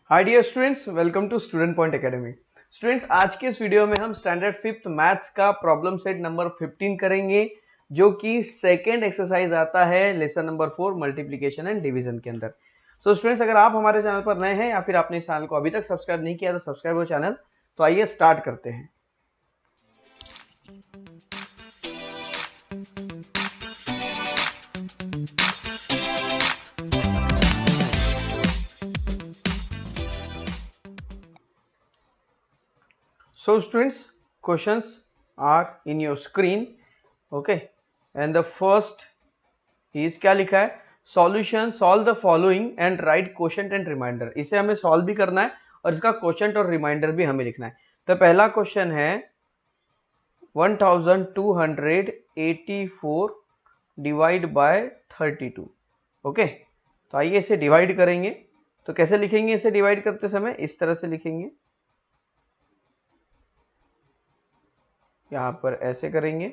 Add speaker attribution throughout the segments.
Speaker 1: Hi dear students, welcome to student point academy. Students, आज के इस वीडियो में हम स्टैंडर्ड 5th मैथ्स का प्रॉब्लम सेट नंबर 15 करेंगे, जो कि सेकेंड एक्सरसाइज आता है lesson number 4 multiplication and division के अंदर। सो स्टूडेंट्स, अगर आप हमारे चैनल पर नए हैं या फिर आपने इस चैनल को अभी तक सब्सक्राइब नहीं किया तो सब्सक्राइब हो चैनल। तो आइए स्टार्ट करते हैं। So students, questions are in your screen, okay, and the first is क्या लिखा है, solution solve the following and write quotient and remainder. इसे हमें सॉल्व भी करना है और इसका क्वोशंट और रिमाइंडर भी हमें लिखना है। तो पहला क्वेश्चन है 1284 डिवाइड बाय 32, ओके। तो आइए इसे डिवाइड करेंगे। तो कैसे लिखेंगे इसे डिवाइड करते समय? इस तरह से लिखेंगे, यहाँ पर ऐसे करेंगे,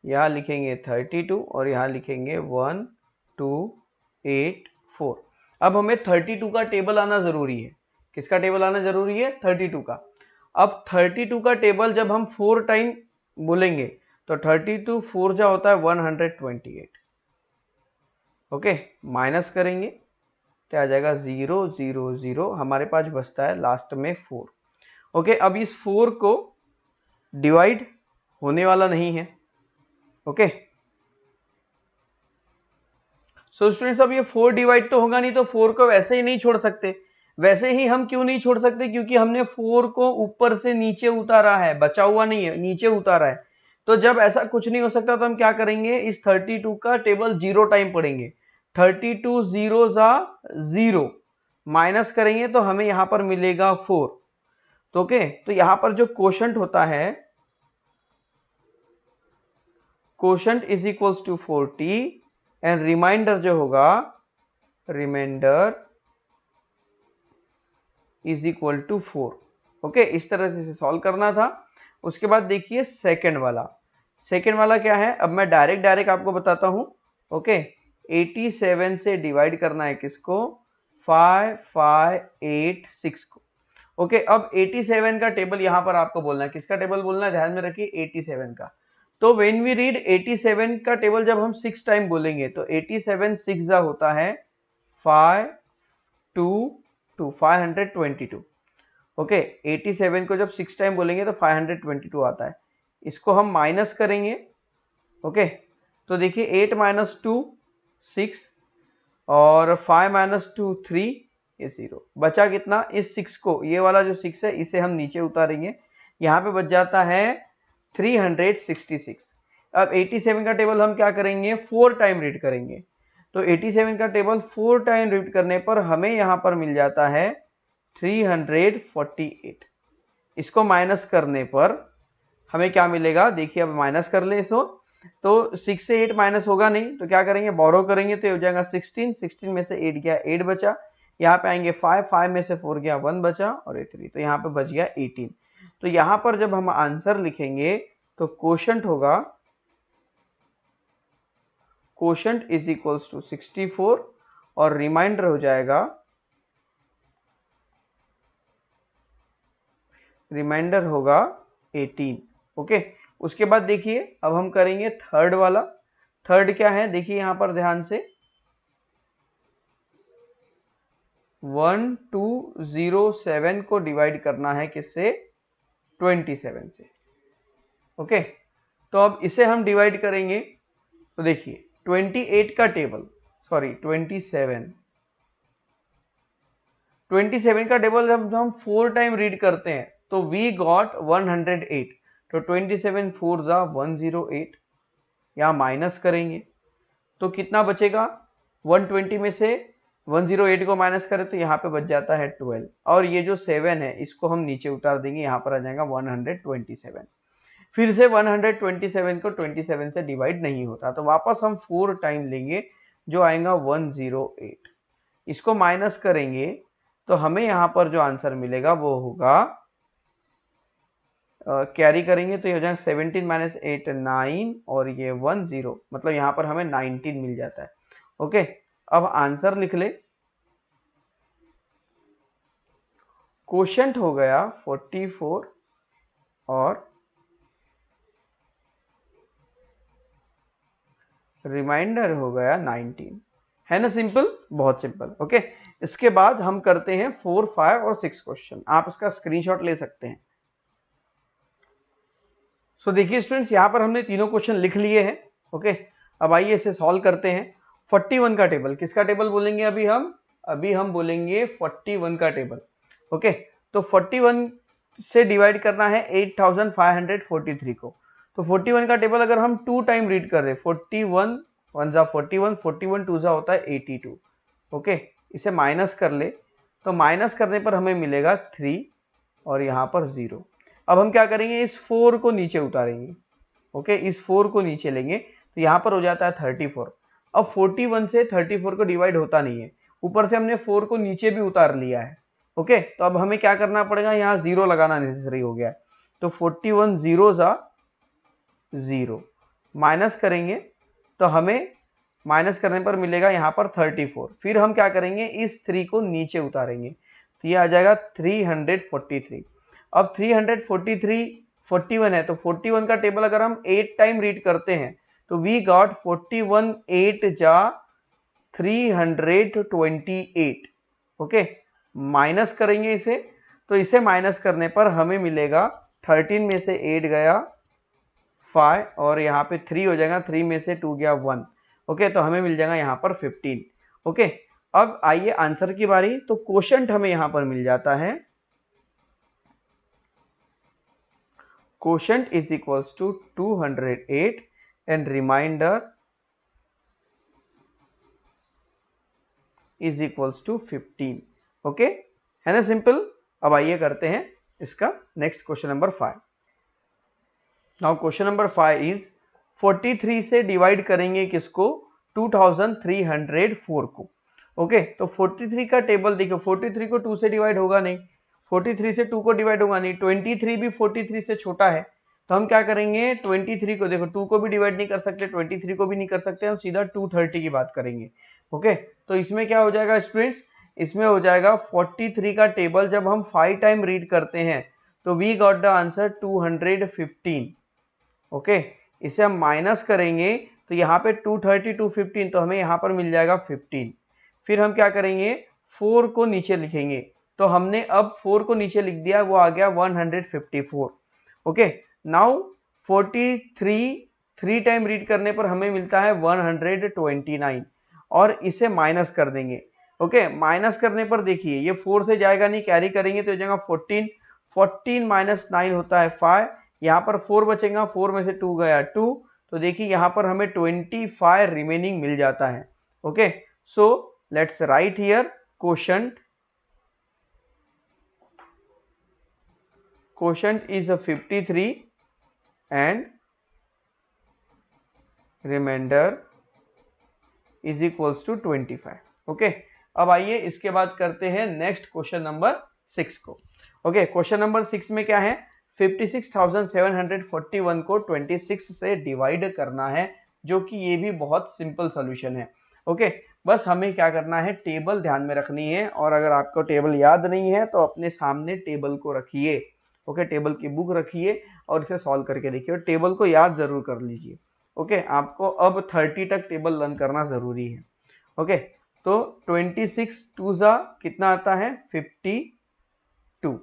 Speaker 1: यहाँ लिखेंगे 32 और यहाँ लिखेंगे 1284। अब हमें 32 का टेबल आना जरूरी है। किसका टेबल आना जरूरी है? 32 का। अब 32 का टेबल जब हम 4 टाइम बोलेंगे तो 32 4 जा होता है 128, ओके। माइनस करेंगे तो आ जाएगा 0 0 0, हमारे पास बचता है लास्ट में 4, ओके। अब इस 4 को डिवाइड होने वाला नहीं है, ओके। सो स्टूडेंट्स, अब ये 4 डिवाइड तो होगा नहीं, तो 4 को वैसे ही नहीं छोड़ सकते। वैसे ही हम क्यों नहीं छोड़ सकते? क्योंकि हमने 4 को ऊपर से नीचे उतारा है, बचा हुआ नहीं है, नीचे उतारा है। तो जब ऐसा कुछ नहीं हो सकता तो हम क्या करेंगे, इस 32 का टेबल 0 टाइम पढ़ेंगे। 32 0 जा 0, माइनस करेंगे तो हमें यहां पर मिलेगा 4, तो ओके। तो यहां पर जो क्वोशंट होता है, quotient is equals to 40 and remainder जो होगा, remainder is equal to 4, okay. इस तरह से सॉल्व करना था। उसके बाद देखिए सेकंड वाला। सेकंड वाला क्या है, अब मैं डायरेक्ट आपको बताता हूं, ओके। 87 से डिवाइड करना है किसको? 5586 को, ओके। अब 87 का टेबल यहां पर आपको बोलना है। किसका टेबल बोलना है? ध्यान में रखिए, 87 का। तो व्हेन वी रीड 87 का टेबल जब हम 6 टाइम बोलेंगे तो 87 6 जा होता है 522, ओके। 87 को जब 6 टाइम बोलेंगे तो 522 आता है। इसको हम माइनस करेंगे, ओके। तो देखिए 8 माइनस 2 6 और 5 माइनस 2 3, ये 0 बचा। कितना? इस 6 को, ये वाला जो 6 है इसे हम नीचे उतारेंगे, यहाँ पे बच जाता है 366। अब 87 का टेबल हम क्या करेंगे, 4 टाइम रीड करेंगे। तो 87 का टेबल 4 टाइम रीड करने पर हमें यहाँ पर मिल जाता है 348। इसको माइनस करने पर हमें क्या मिलेगा? देखिए, अब माइनस कर ले इसको, तो 6 से 8 माइनस होगा नहीं, तो क्या करेंगे, बोरो करेंगे तो हो जाएगा 16। 16 में से 8 गया, 8 बचा। यहाँ पे आएंगे 5, 5 में से 4 गया, 1 बचा और 3, तो यहाँ पे बच गया 18। तो यहाँ पर जब हम आंसर लिखेंगे तो क्वोशंट होगा, क्वोशंट इज इक्वल्स टू 64 और रिमाइंडर हो जाएगा, रिमाइंडर होगा 18, ओके। उसके बाद देखिए, अब हम करेंगे थर्ड वाला। थर्ड क्या है, देखिए यहां पर ध्यान से, 1207 को डिवाइड करना है किससे? 27 से, ओके। तो अब इसे हम डिवाइड करेंगे तो देखिए 28 का टेबल, सॉरी 27 का टेबल जब हम 4 टाइम रीड करते हैं तो वी गॉट 108। तो 27 4 जा 108, यहाँ माइनस करेंगे तो कितना बचेगा? 120 में से 108 को माइनस करें तो यहाँ पे बच जाता है 12, और ये जो 7 है इसको हम नीचे उतार देंगे, यहाँ पर आ जाएगा 127। फिर से 127 को 27 से डिवाइड नहीं होता, तो वापस हम 4 टाइम लेंगे, जो आएगा 108। इसको माइनस करेंगे तो हमें यहाँ पर जो आंसर मिलेगा वो होगा, कैरी करेंगे तो ये हो जाएगा 17 माइनस 8 9 और ये 10, मतलब यहाँ पर हमें 19 मिल जाता है, ओके। अब आंसर लिख ले, क्वोशंट हो गया 44 और रिमाइंडर हो गया 19। है ना सिंपल, बहुत सिंपल। ओके, इसके बाद हम करते हैं 4, 5 और 6 क्वेश्चन। आप इसका स्क्रीनशॉट ले सकते हैं। सो देखिए स्टूडेंट्स, यहां पर हमने तीनों क्वेश्चन लिख लिए हैं। ओके, अब आइए इसे सॉल्व करते हैं। 41 का टेबल, किसका टेबल बोलेंगे अभी हम बोलेंगे 41 का टेबल। ओके, तो 41 से डिवाइड करना है 8543 को। तो 41 का टेबल अगर हम 2 टाइम रीड कर रहे, 41 1 जा 41, 41 2 जा होता है 82। ओके, इसे माइनस कर ले, तो माइनस करने पर हमें मिलेगा 3 और यहाँ पर 0। अब हम क्या करेंगे, इस 4 को नीचे उतारेंगे। ओके, इस 4 को नीचे लेंगे तो यहाँ पर हो जाता है 34। अब 41 से 34 को डिवाइड होता नहीं है, ऊपर से हमने 4 को नीचे भी उतार लिया है। ओके, तो अब हमें क्या करना पड़ेगा, यहाँ 0 लगाना नेसेसरी हो गया है। तो 41 0 जा 0, माइनस करेंगे तो हमें माइनस करने पर मिलेगा यहाँ पर 34। फिर हम क्या करेंगे, इस 3 को नीचे उतारेंगे तो ये आ जाएगा 343। अब 343 41 है, तो 41 का टेबल अगर हम 8 टाइम रीड करते हैं तो वी गॉट 41 8 जा 328। ओके, माइनस करेंगे इसे, तो इसे माइनस करने पर हमें मिलेगा 13 में से 8 गया 5 और यहाँ पे 3 हो जाएगा, 3 में से 2 गया 1। ओके, तो हमें मिल जाएगा यहाँ पर 15। ओके, अब आइए आंसर की बारी। तो क्वोशंट हमें यहाँ पर मिल जाता है, quotient is equals to 208 and remainder is equals to 15। Okay, है ना सिंपल। अब आइए करते हैं इसका next question number 5। Now question number 5 is 43 से डिवाइड करेंगे किसको, 2304 को। ओके, तो 43 का टेबल देखो, 43 को 2 से डिवाइड होगा नहीं, 43 से 2 को डिवाइड होगा नहीं, 23 भी 43 से छोटा है। तो हम क्या करेंगे, 23 को देखो 2 को भी डिवाइड नहीं कर सकते, 23 को भी नहीं कर सकते, हम सीधा 230 की बात करेंगे। ओके, तो इसमें क्या हो जाएगा स्टूडेंट्स, इसमें हो जाएगा 43 का टेबल जब हम 5 टाइम रीड करते हैं तो we got the answer 215। Okay, इसे हम माइनस करेंगे तो यहाँ पे 230 215, तो हमें यहाँ पर मिल जाएगा 15। फिर हम क्या करेंगे, 4 को नीचे लिखेंगे, तो हमने अब 4 को नीचे लिख दिया, वो आ गया 154। ओके, नाउ 43 3 टाइम रीड करने पर हमें मिलता है 129 और इसे माइनस कर देंगे। ओके, माइनस करने पर देखिए ये 4 से जाएगा नहीं, कैरी करेंगे तो हो जाएगा 14, 14 माइनस 9 होता है 5, यहाँ पर 4 बचेगा, 4 में से 2 गया 2, तो देखिए यहाँ पर हमें 25 रिमेनिंग मिल जाता है। Okay, so let's write here quotient, quotient is a 53 and remainder is equals to 25। Okay, अब आइए इसके बाद करते हैं नेक्स्ट क्वेश्चन नंबर 6 को। ओके, क्वेश्चन नंबर 6 में क्या है, 56,741 को 26 से डिवाइड करना है, जो कि ये भी बहुत सिंपल सॉल्यूशन है। ओके, बस हमें क्या करना है, टेबल ध्यान में रखनी है, और अगर आपको टेबल याद नहीं है तो अपने सामने टेबल को रखिए। ओके, टेबल की बुक रखिए और इसे सॉल्व करके देखिए, और टेबल को याद जरूर कर लीजिए। ओके, आपको अब 30 तक टेबल लर्न करना जरूरी है। ओके, तो 26 2 जा कितना आता है 52,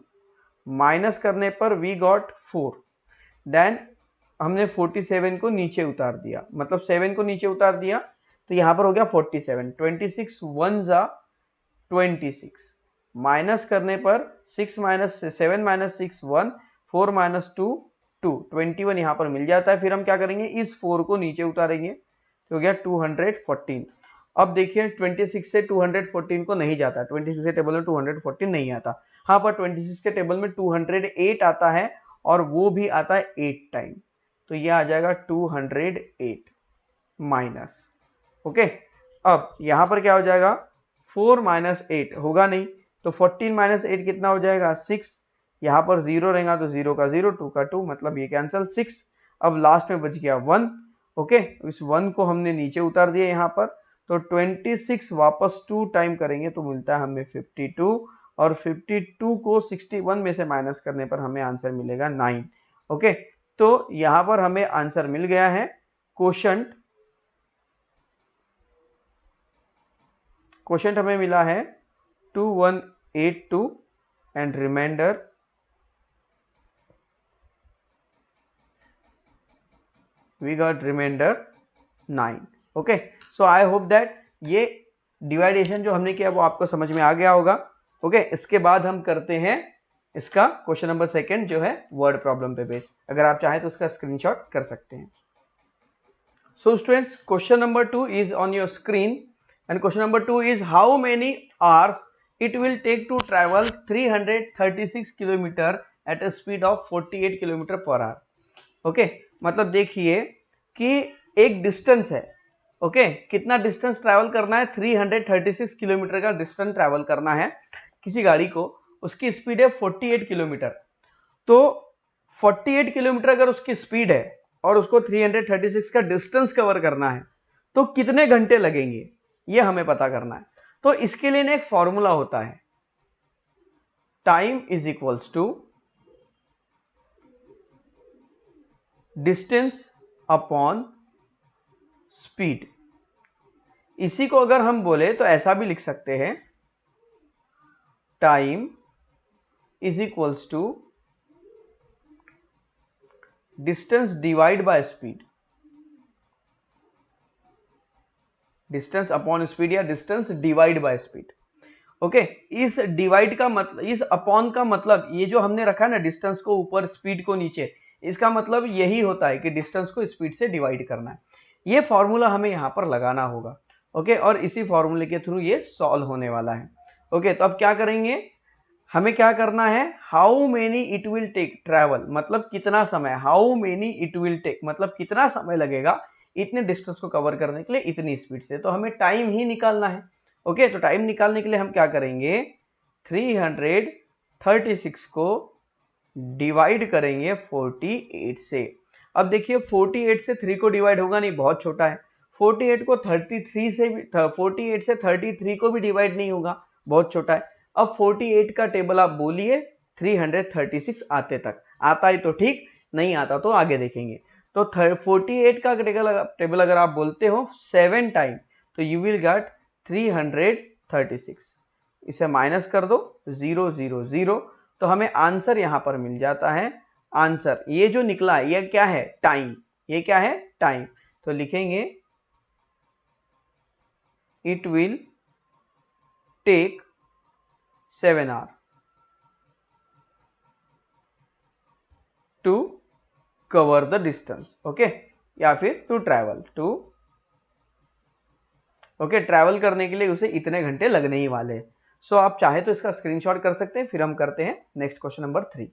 Speaker 1: माइनस करने पर वी गॉट 4, देन हमने 47 को नीचे उतार दिया, मतलब 7 को नीचे उतार दिया, तो यहाँ पर हो गया 47, 26 1 जा 26, माइनस करने पर 6 माइनस 7 माइनस 6 1, 4 माइनस 2 2, 21 यहाँ पर मिल जाता है। फिर हम क्या करेंगे, इस 4 को नीचे उतारेंगे तो हो गया 214। अब देखिए 26 से 214 को नहीं जाता, 26 के टेबल में 214 नहीं आता, हाँ पर 26 के टेबल में 208 आता है, और वो भी आता है 8 टाइम, तो ये आ जाएगा 208 माइनस। ओके, अब यहाँ पर क्या हो जाएगा, 4 माइनस 8 होगा नहीं, तो 14 माइनस 8 कितना हो जाएगा 6, यहाँ पर 0 रहेगा तो 0 का 0, 2 का 2, मतलब ये कैंसिल 6। अब लास्ट में बच गया 1। ओके, इस 1 को हमने नीचे उतार दिया यहाँ पर, तो 26 वापस 2 टाइम करेंगे तो मिलता है हमें 52, और 52 को 61 में से माइनस करने पर हमें आंसर मिलेगा 9। ओके, तो यहां पर हमें आंसर मिल गया है। क्वोशंट हमें मिला है 2182 and remainder we got remainder 9। Okay, so I hope that ये डिवाइडेशन जो हमने किया वो आपको समझ में आ गया होगा। ओके, इसके बाद हम करते हैं इसका क्वेश्चन नंबर सेकंड जो है वर्ड प्रॉब्लम पे बेस। अगर आप चाहें तो उसका स्क्रीनशॉट कर सकते हैं। So students, question number 2 is on your screen and question number 2 is how many hours it will take to travel 336 kilometre at a speed of 48 kilometre per hour. Okay, मतलब देखिए कि एक डिस्टेंस है। Okay, कितना distance travel करना है? 336 kilometre का distance travel करना है किसी गाड़ी को, उसकी स्पीड है 48 किलोमीटर। तो 48 किलोमीटर अगर उसकी स्पीड है और उसको 336 का डिस्टेंस कवर करना है तो कितने घंटे लगेंगे, ये हमें पता करना है। तो इसके लिए ना एक फॉर्मूला होता है, time is equals to distance upon speed. इसी को अगर हम बोले तो ऐसा भी लिख सकते हैं, time is equals to distance divide by speed. Distance upon speed या distance divide by speed. Okay, इस डिवाइड का मतलब, इस अपॉन का मतलब, ये जो हमने रखा है ना, डिस्टेंस को ऊपर स्पीड को नीचे, इसका मतलब यही होता है कि डिस्टेंस को स्पीड से डिवाइड करना है। ये फॉर्मूला हमें यहां पर लगाना होगा। ओके, और इसी फॉर्मूले के थ्रू ये सॉल्व होने वाला है। ओके, तो अब क्या करेंगे, हमें क्या करना है, how many it will take travel, मतलब कितना समय, how many it will take मतलब कितना समय लगेगा इतने डिस्टेंस को कवर करने के लिए इतनी स्पीड से। तो हमें टाइम ही निकालना है। ओके, तो टाइम निकालने के लिए हम क्या करेंगे, 336 को डिवाइड करेंगे 48 से। अब देखिए 48 से 3 को डिवाइड होगा नहीं, बहुत छोटा है। 48 को 33 से भी, 48 से 33 को भी डिवाइड नहीं होगा, बहुत छोटा है। अब 48 का टेबल आप बोलिए 336 आते तक, आता है तो ठीक, नहीं आता तो आगे देखेंगे। तो 48 का टेबल अगर आप बोलते हो 7 टाइम तो यू विल गेट 336। इसे माइनस कर दो, 0 0 0, तो हमें आंसर यहां पर मिल जाता है। आंसर ये जो निकला ये क्या है, टाइम। ये क्या है, टाइम। तो लिखेंगे it will take 7 hour to cover the distance. Okay, या फिर to travel, to okay, travel करने के लिए उसे इतने घंटे लगने ही वाले। सो आप चाहे तो इसका स्क्रीनशॉट कर सकते हैं। फिर हम करते हैं next question number 3।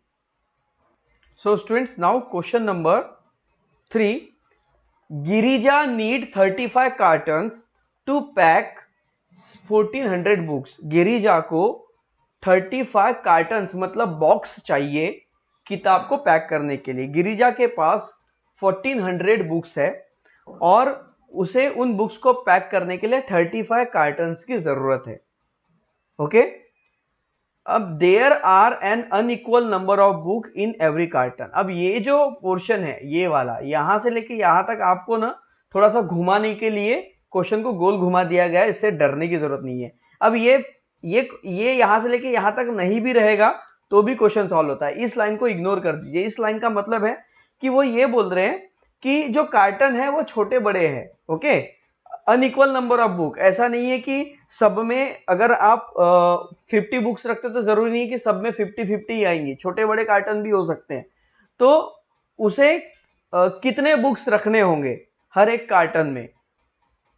Speaker 1: So students, now question number 3, Girija need 35 cartons to pack 1400 books. Girija को 35 कार्टन्स मतलब बॉक्स चाहिए किताब को पैक करने के लिए। गिरिजा के पास 1400 बुक्स है और उसे उन बुक्स को पैक करने के लिए 35 कार्टन्स की जरूरत है। ओके, अब there are an unequal number of book in every carton. अब ये जो पोर्शन है, ये वाला यहां से लेके यहां तक आपको ना थोड़ा सा घुमाने के लिए क्वेश्चन को गोल घुमा दिया गया है, इससे डरने की जरूरत नहीं है। अब ये यहां से लेके यहां तक नहीं भी रहेगा तो भी क्वेश्चन सॉल्व होता है। इस लाइन को इग्नोर कर दीजिए। इस लाइन का मतलब है कि वो ये बोल रहे हैं कि जो कार्टन है वो छोटे बड़े हैं। Okay, unequal number of book, ऐसा नहीं है कि सब में अगर आप 50 बुक्स रखते तो जरूरी नहीं है कि सब में 50-50 ही आएंगी, छोटे बड़े कार्टन भी हो सकते हैं। तो उसे कितने बुक्स रखने होंगे हर एक कार्टन में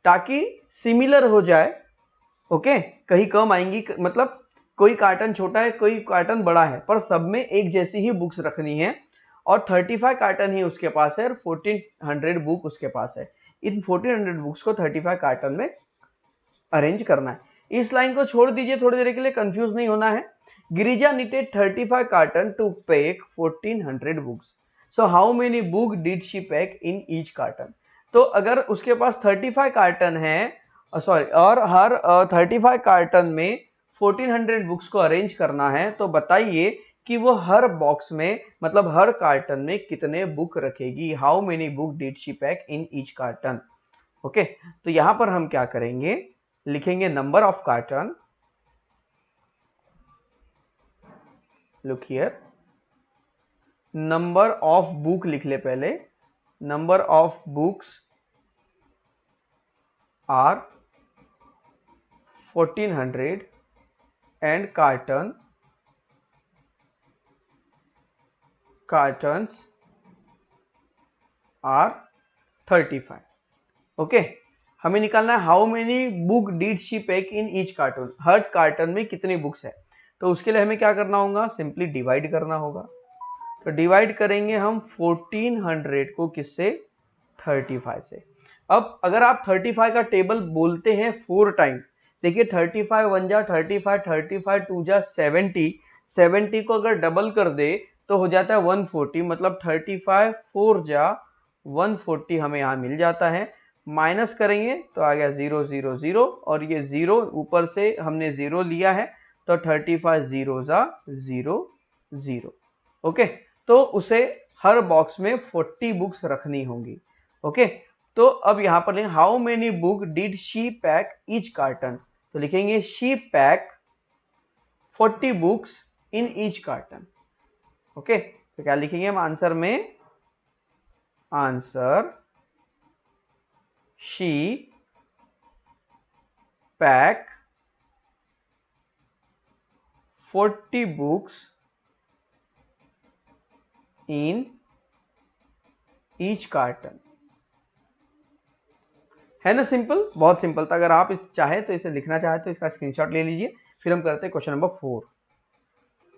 Speaker 1: ताकि सिमिलर हो जाए। ओके, कहीं कम आएंगी, मतलब कोई कार्टन छोटा है कोई कार्टन बड़ा है, पर सब में एक जैसी ही बुक्स रखनी है। और 35 कार्टन ही उसके पास है और 1400 बुक उसके पास है। इन 1400 बुक्स को 35 कार्टन में अरेंज करना है। इस लाइन को छोड़ दीजिए, थोड़ी देर के लिए कंफ्यूज नहीं होना है। Girija needed 35 carton to pack 1400 books. So how many book did she pack in each carton. तो अगर उसके पास 35 कार्टन है, सॉरी, और हर 35 कार्टन में 1400 बुक्स को अरेंज करना है, तो बताइए कि वो हर बॉक्स में मतलब हर कार्टन में कितने बुक रखेगी। How many book did she pack in each carton. Okay, तो यहां पर हम क्या करेंगे, लिखेंगे number of carton, look here, number of book लिख ले पहले, number of books are 1400 and cartons are 35। Okay, हमें निकालना है how many book did she pack in each cartoon, हर कार्टन में कितनी बुक्स है। तो उसके लिए हमें क्या करना होगा, सिंपली डिवाइड करना होगा। तो डिवाइड करेंगे हम 1400 को किससे, 35 से। अब अगर आप 35 का टेबल बोलते हैं 4 टाइम, देखिए 35 1 जा 35, 35 2 जा 70, 70 को अगर डबल कर दे तो हो जाता है 140, मतलब 35 4 जा 140 हमें यहाँ मिल जाता है। माइनस करेंगे तो आ गया 0 0 0, और ये 0 ऊपर से हमने 0 लिया है, तो 35 0 जा 0 0। ओके, तो उसे हर बॉक्स में 40 बुक्स रखनी होंगी। ओके, तो अब यहां पर लिखेंगे how many book did she pack each carton, तो लिखेंगे she pack 40 books in each carton. Okay, तो क्या लिखेंगे हम आंसर में, answer she pack 40 books in each carton. है ना सिंपल, बहुत सिंपल था। अगर आप इस चाहे तो इसे लिखना चाहे तो इसका स्क्रीनशॉट ले लीजिए। फिर हम करते हैं question number 4।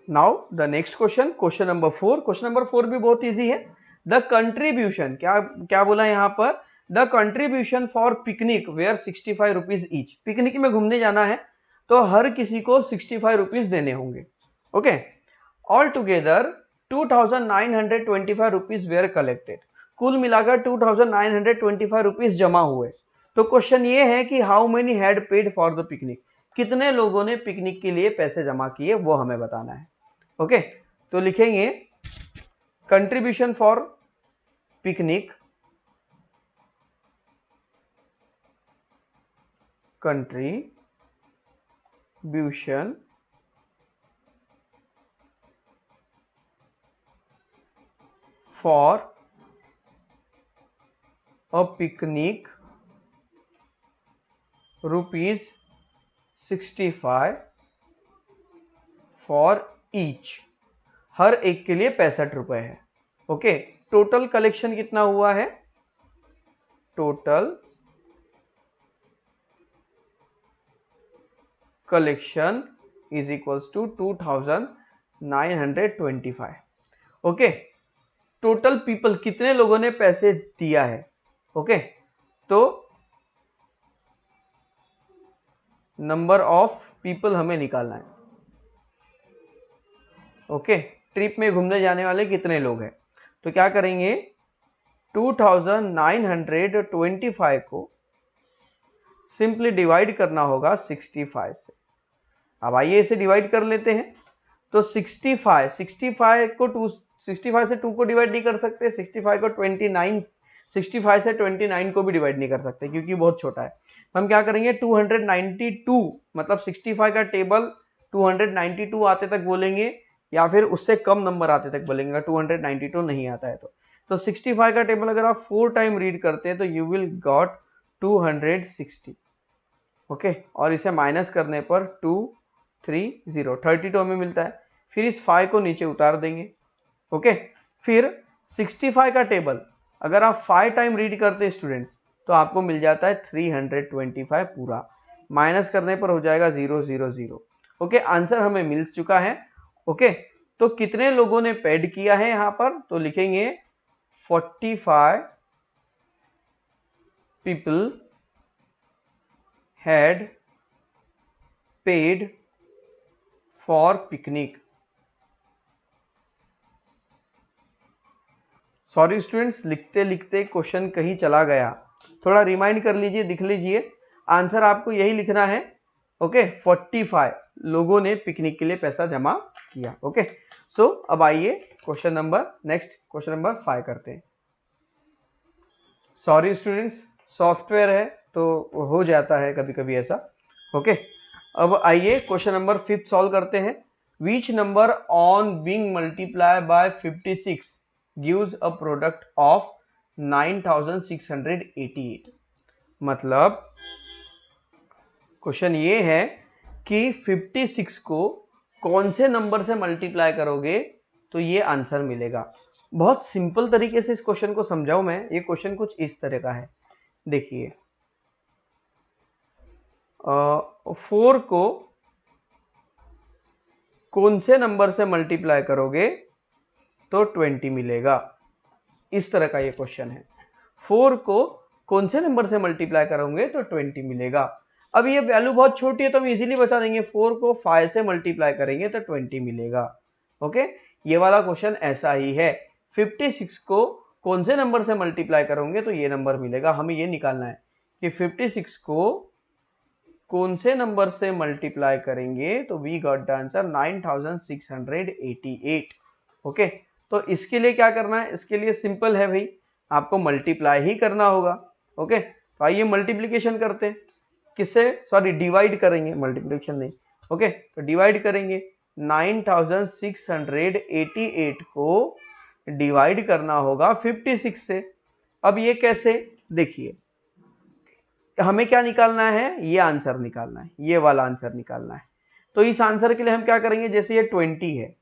Speaker 1: Now the next question, question number 4। Question number 4 भी बहुत इजी है। द कंट्रीब्यूशन, क्या बोला यहाँ पर, the contribution for picnic were 65 rupees each. Picnic में घूमने जाना है तो हर किसी को 65 रुपीज देने होंगे। Okay, all together 2925 rupees were collected, कुल मिलाकर 2925 रुपीज जमा हुए। तो क्वेश्चन ये है कि how many had paid for the picnic, कितने लोगों ने पिकनिक के लिए पैसे जमा किए वो हमें बताना है। ओके, तो लिखेंगे contribution for picnic, contribution for a picnic rupees 65 for each, हर एक के लिए 65 रुपए है। ओके, टोटल कलेक्शन कितना हुआ है, total collection is equals to 2925। Okay, total people, कितने लोगों ने पैसे दिया है। ओके, तो नंबर ऑफ पीपल हमें निकालना है। ओके, ट्रिप में घूमने जाने वाले कितने लोग हैं, तो क्या करेंगे, 2925 को सिंपली डिवाइड करना होगा 65 से। अब आइए इसे डिवाइड कर लेते हैं। तो 65 से 2 को डिवाइड नहीं कर सकते, 65 को 29, 65 से 29 को भी डिवाइड नहीं कर सकते क्योंकि बहुत छोटा है। हम क्या करेंगे, 292, मतलब 65 का टेबल 292 आते तक बोलेंगे या फिर उससे कम नंबर आते तक बोलेंगे, 292 नहीं आता है तो 65 का टेबल अगर आप 4 टाइम रीड करते हैं तो यू विल गॉट 260। ओके, और इसे माइनस करने पर 230 हमें मिलता है। फिर इस 5 को नीचे उतार देंगे। ओके, फिर 65 का टेबल अगर आप 5 टाइम रीड करते हैं स्टूडेंट्स तो आपको मिल जाता है 325 पूरा, माइनस करने पर हो जाएगा 000। ओके, आंसर हमें मिल चुका है। ओके, तो कितने लोगों ने पेड किया है यहां पर, तो लिखेंगे 45 people had paid for picnic। Sorry students, लिखते लिखते क्वेश्चन कहीं चला गया, थोड़ा रिमाइंड कर लीजिए, लिख लीजिए। आंसर आपको यही लिखना है। ओके, 45 लोगों ने पिकनिक के लिए पैसा जमा किया। ओके, सो अब आइए क्वेश्चन नंबर 5 करते हैं। सॉरी स्टूडेंट्स, सॉफ्टवेयर है तो हो जाता है कभी कभी ऐसा। ओके, अब आइए क्वेश्चन नंबर 5 सॉल्व करते हैं। Which number on being multiply by 56 gives a product of 9688। मतलब क्वेश्चन ये है कि 56 को कौन से नंबर से मल्टीप्लाई करोगे तो ये आंसर मिलेगा। बहुत सिंपल तरीके से इस क्वेश्चन को समझाऊं मैं। ये क्वेश्चन कुछ इस तरह का है, देखिए 4 को कौन से नंबर से मल्टीप्लाई करोगे तो 20 मिलेगा। इस तरह का ये क्वेश्चन है। 4 को कौन से नंबर से मल्टीप्लाई करोगे तो 20 मिलेगा। अब ये वैल्यू बहुत छोटी है तो हम इजीली बता देंगे, 4 को 5 से मल्टीप्लाई करेंगे तो 20 मिलेगा। ओके, ये वाला क्वेश्चन ऐसा ही है। 56 को कौन से नंबर से मल्टीप्लाई करोगे तो ये नंबर मिलेगा। हमें ये निकालना है कि 56 को कौन से नंबर से मल्टीप्लाई करेंगे तो we got the answer 9688। Okay, तो इसके लिए क्या करना है, इसके लिए सिंपल है भाई, आपको मल्टीप्लाई ही करना होगा। ओके, तो आइए मल्टीप्लीकेशन करते हैं। किससे, सॉरी डिवाइड करेंगे, मल्टीप्लीकेशन नहीं। ओके, तो डिवाइड करेंगे 9688 को डिवाइड करना होगा 56 से। अब ये कैसे, देखिए हमें क्या निकालना है, ये आंसर निकालना है, ये वाला आंसर निकालना है। तो इस आंसर के लिए हम क्या करेंगे, जैसे ये 20 है,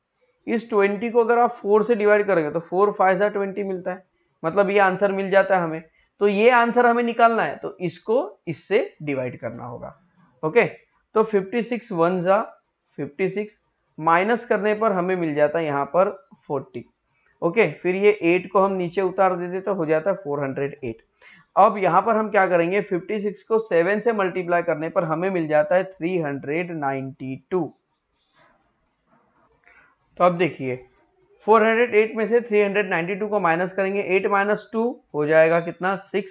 Speaker 1: इस 20 को अगर आप 4 से डिवाइड करेंगे तो 4 5 20 मिलता है, मतलब ये आंसर मिल जाता है हमें। तो ये आंसर हमें निकालना है तो इसको इससे डिवाइड करना होगा। ओके, तो 56 1 जा 56, माइनस करने पर हमें मिल जाता है यहाँ पर 40। ओके, फिर ये 8 को हम नीचे उतार देते तो हो जाता है 408। अब यहां पर हम क्या करेंगे, 56 को 7 से मल्टीप्लाई करने पर हमें मिल जाता है 392। तो अब देखिए 408 में से 392 को माइनस करेंगे, 8 माइनस 2 हो जाएगा कितना 6,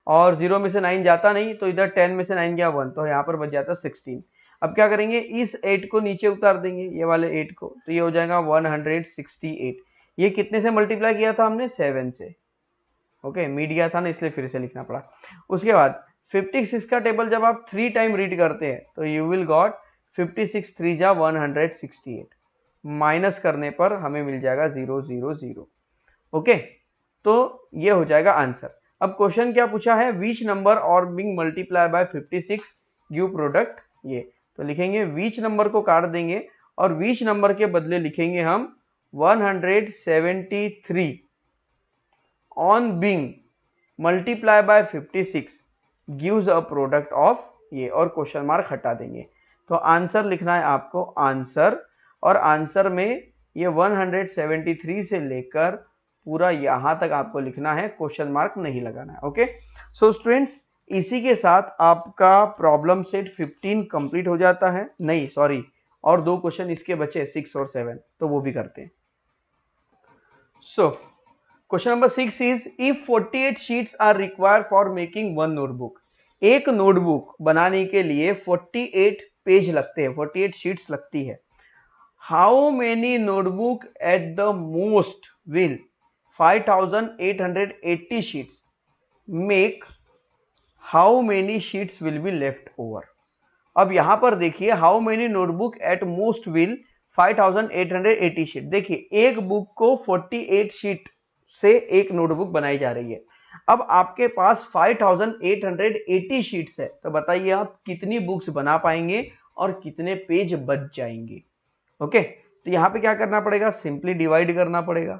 Speaker 1: और 0 में से 9 जाता नहीं तो इधर 10 में से 9 गया 1, तो यहाँ पर बच जाता 16। अब क्या करेंगे, इस 8 को नीचे उतार देंगे, ये वाले 8 को, तो ये हो जाएगा 168। ये कितने से मल्टीप्लाई किया था हमने, 7 से। ओके, मिड गया था ना इसलिए फिर से लिखना पड़ा। उसके बाद 56 का टेबल जब आप 3 टाइम रीड करते हैं तो यू विल गॉट 56 3 जा 168, माइनस करने पर हमें मिल जाएगा 000। ओके, तो ये हो जाएगा आंसर। अब क्वेश्चन क्या पूछा है, विच नंबर और being multiply by 56 give product, ये तो लिखेंगे विच नंबर को काट देंगे और विच नंबर के बदले लिखेंगे हम 173 on being multiply by 56 gives a product of ये, और क्वेश्चन मार्क हटा देंगे। तो आंसर लिखना है आपको आंसर, और आंसर में ये 173 से लेकर पूरा यहां तक आपको लिखना है, क्वेश्चन मार्क नहीं लगाना है। ओके, सो स्टूडेंट्स इसी के साथ आपका प्रॉब्लम सेट 15 कंप्लीट हो जाता है। नहीं सॉरी, और 2 क्वेश्चन इसके बचे 6 और 7, तो वो भी करते हैं। So question number 6 is if 48 sheets are required for making 1 notebook. एक नोटबुक बनाने के लिए 48 पेज लगते हैं, 48 शीट्स लगती है। How many notebook at the most will 5880 sheets make, how many sheets will be left over. अब यहां पर देखिए how many notebook at most will 5880 sheet. देखिए एक बुक को 48 शीट से एक नोटबुक बनाई जा रही है। अब आपके पास 5880 शीट्स है, तो बताइए आप कितनी बुक्स बना पाएंगे और कितने पेज बच जाएंगे। ओके, तो यहां पे क्या करना पड़ेगा, सिंपली डिवाइड करना पड़ेगा।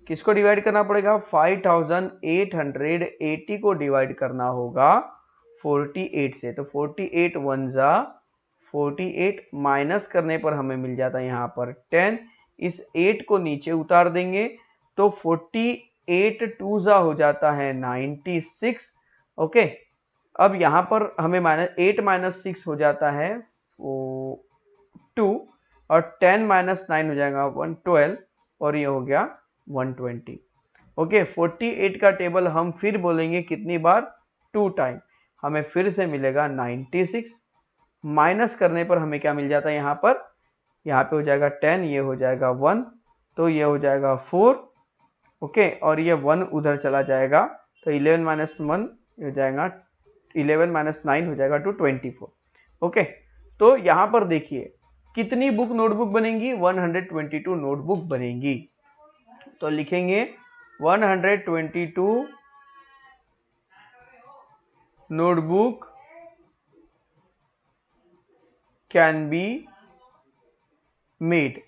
Speaker 1: किसको डिवाइड करना पड़ेगा, 5880 को डिवाइड करना होगा 48 से। तो 48 1 जा 48, माइनस करने पर हमें मिल जाता है यहाँ पर 10। इस 8 को नीचे उतार देंगे तो 48 2 जा हो जाता है 96। ओके, अब यहाँ पर हमें -8 - 6 हो जाता है 2, और 10 - 9 हो जाएगा 112, और ये हो गया 120। ओके, 48 का टेबल हम फिर बोलेंगे कितनी बार, 2 टाइम, हमें फिर से मिलेगा 96। माइनस करने पर हमें क्या मिल जाता है यहाँ पर, यहाँ पे हो जाएगा 10, ये हो जाएगा 1, तो ये हो जाएगा 4, ओके, और ये 1 उधर चला जाएगा, तो 11 माइनस 1 हो जाएगा 11 माइनस 9 हो जाएगा टू 24, ओके। तो यहाँ पर देखिए कितनी बुक नोटबुक बनेंगी, 122 नोटबुक बनेंगी। तो लिखेंगे 122 notebook can be made,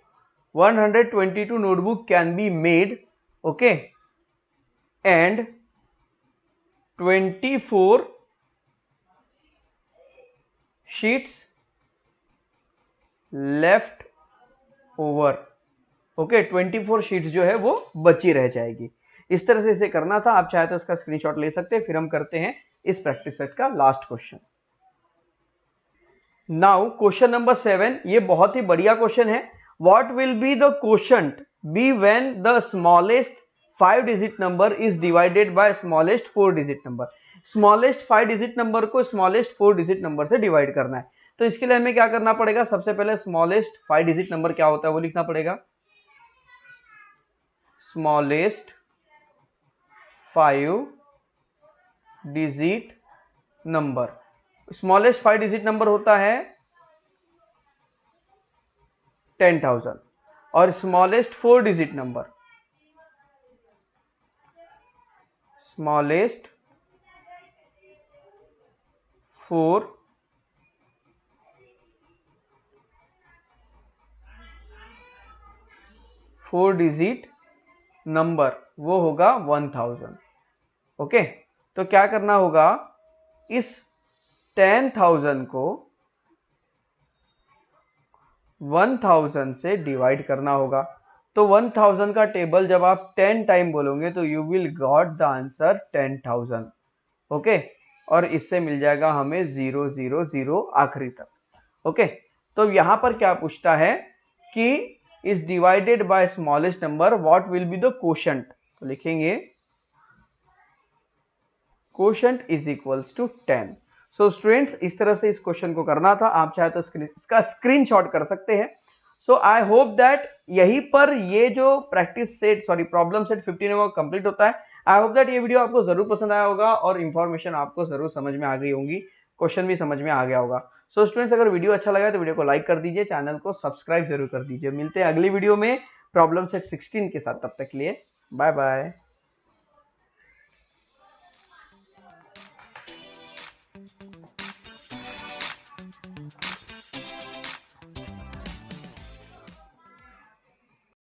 Speaker 1: 122 notebook can be made, okay, and 24 sheets left over, okay, 24 sheets जो है वो बची रह जाएगी। इस तरह से इसे करना था। आप चाहे तो इसका स्क्रीनशॉट ले सकते हैं। फिर हम करते हैं इस प्रैक्टिस सेट का last question. Now question number 7, ये बहुत ही बढ़िया क्वेश्चन है। What will be the quotient be when the smallest 5 digit number is divided by smallest 4 digit number. Smallest 5 digit number को स्मॉलेस्ट 4 डिजिट नंबर से divide करना है। तो इसके लिए हमें क्या करना पड़ेगा, सबसे पहले स्मॉलेस्ट 5 डिजिट नंबर क्या होता है वो लिखना पड़ेगा। Smallest 5 digit number, smallest 5 digit number होता है 10,000, और smallest 4 digit number, smallest 4 digit number वो होगा 1000, ओके। तो क्या करना होगा, इस 10,000 को 1000 से डिवाइड करना होगा। तो 1000 का टेबल जब आप 10 टाइम बोलोगे तो you will got the answer 10,000, okay, और इससे मिल जाएगा हमें 000 आखिरी तक, ओके। तो यहां पर क्या पूछता है कि is divided by smallest number, what will be the quotient. तो लिखेंगे quotient is equals to 10। So students, इस तरह से इस क्वेश्चन को करना था। आप चाहे तो इसका स्क्रीनशॉट कर सकते हैं। सो आई होप दैट यहीं पर ये जो प्रैक्टिस सेट प्रॉब्लम सेट 15 वो कंप्लीट होता है। आई होप दैट ये वीडियो आपको जरूर पसंद आया होगा और इंफॉर्मेशन आपको जरूर समझ में आ गई होंगी, क्वेश्चन भी समझ में आ गया होगा। सो स्टूडेंट्स, अगर वीडियो अच्छा लगा तो वीडियो को लाइक कर दीजिए, चैनल को सब्सक्राइब जरूर कर दीजिए। मिलते हैं अगली वीडियो में प्रॉब्लम सेट 16 के साथ। तब तक के लिए बाय बाय।